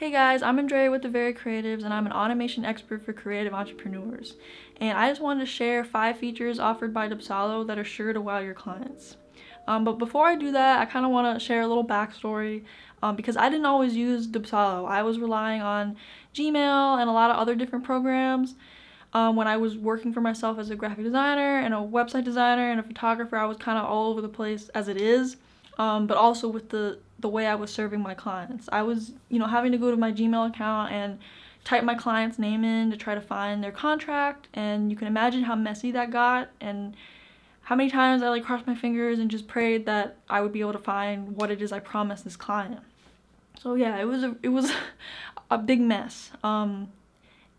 Hey guys, I'm Andrea with The Very Creatives, and I'm an automation expert for creative entrepreneurs. And I just wanted to share 5 features offered by Dubsado that are sure to wow your clients. But before I do that, I kind of want to share a little backstory because I didn't always use Dubsado. I was relying on Gmail and a lot of other different programs. When I was working for myself as a graphic designer and a website designer and a photographer, I was kind of all over the place as it is. But also with the way I was serving my clients. I was, having to go to my Gmail account and type my client's name in to try to find their contract, and you can imagine how messy that got and how many times I crossed my fingers and just prayed that I would be able to find what it is I promised this client. So yeah, it was a big mess.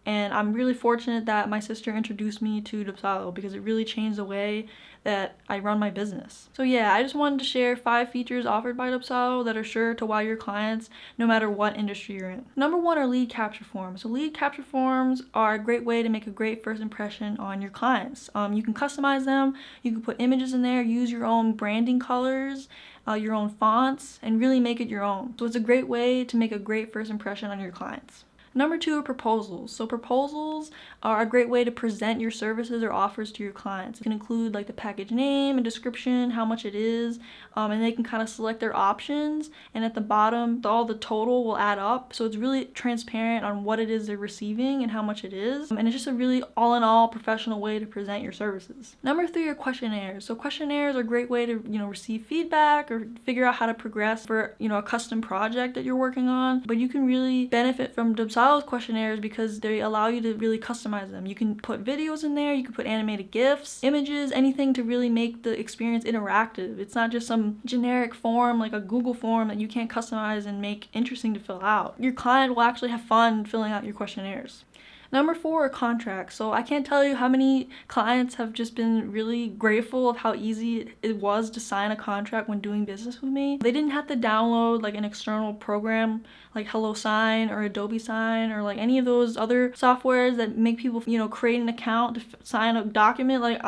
And I'm really fortunate that my sister introduced me to Dubsado because it really changed the way that I run my business. So yeah, I just wanted to share 5 features offered by Dubsado that are sure to wow your clients no matter what industry you're in. Number 1 are lead capture forms. So lead capture forms are a great way to make a great first impression on your clients. You can customize them, you can put images in there, use your own branding colors, your own fonts, and really make it your own. So it's a great way to make a great first impression on your clients. Number 2 are proposals. So proposals are a great way to present your services or offers to your clients. It can include the package name and description, how much it is, and they can kind of select their options, and at the bottom all the total will add up, so it's really transparent on what it is they're receiving and how much it is, and it's just a really all-in-all professional way to present your services. Number 3 are questionnaires. So questionnaires are a great way to receive feedback or figure out how to progress for a custom project that you're working on, but you can really benefit from Dubsado questionnaires because they allow you to really customize them. You can put videos in there, you can put animated GIFs, images, anything to really make the experience interactive. It's not just some generic form like a Google form that you can't customize and make interesting to fill out. Your client will actually have fun filling out your questionnaires. Number 4 are contracts. So I can't tell you how many clients have just been really grateful of how easy it was to sign a contract when doing business with me. They didn't have to download an external program like HelloSign or Adobe Sign or any of those other softwares that make people, create an account to sign a document.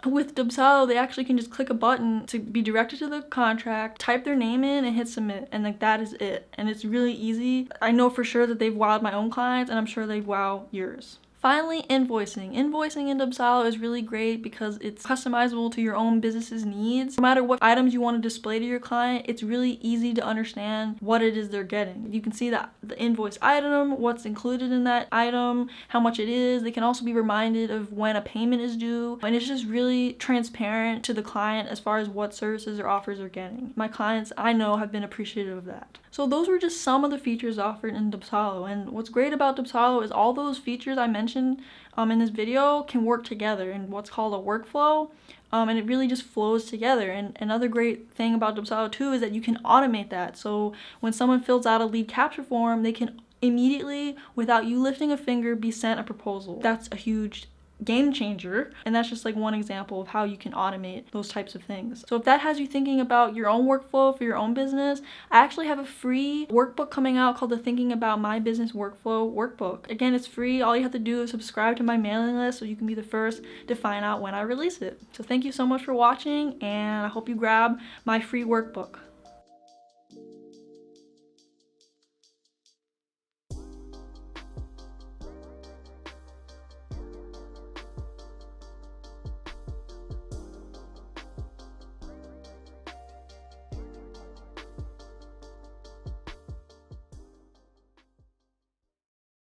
With Dubsado, they actually can just click a button to be directed to the contract, type their name in, and hit submit, and that is it. And it's really easy. I know for sure that they've wowed my own clients, and I'm sure they wow yours. Finally, invoicing. Invoicing in Dubsado is really great because it's customizable to your own business's needs. No matter what items you want to display to your client, it's really easy to understand what it is they're getting. You can see the invoice item, what's included in that item, how much it is. They can also be reminded of when a payment is due, and it's just really transparent to the client as far as what services or offers they're getting. My clients, I know, have been appreciative of that. So those were just some of the features offered in Dubsado, and what's great about Dubsado is all those features I mentioned in this video can work together in what's called a workflow, and it really just flows together. And another great thing about Dubsado too is that you can automate that. So when someone fills out a lead capture form, they can immediately, without you lifting a finger, be sent a proposal. That's a huge game changer, and that's just one example of how you can automate those types of things. So if that has you thinking about your own workflow for your own business, I actually have a free workbook coming out called the Thinking About My Business Workflow workbook. Again, it's free. All you have to do is subscribe to my mailing list so you can be the first to find out when I release it. So thank you so much for watching, and I hope you grab my free workbook.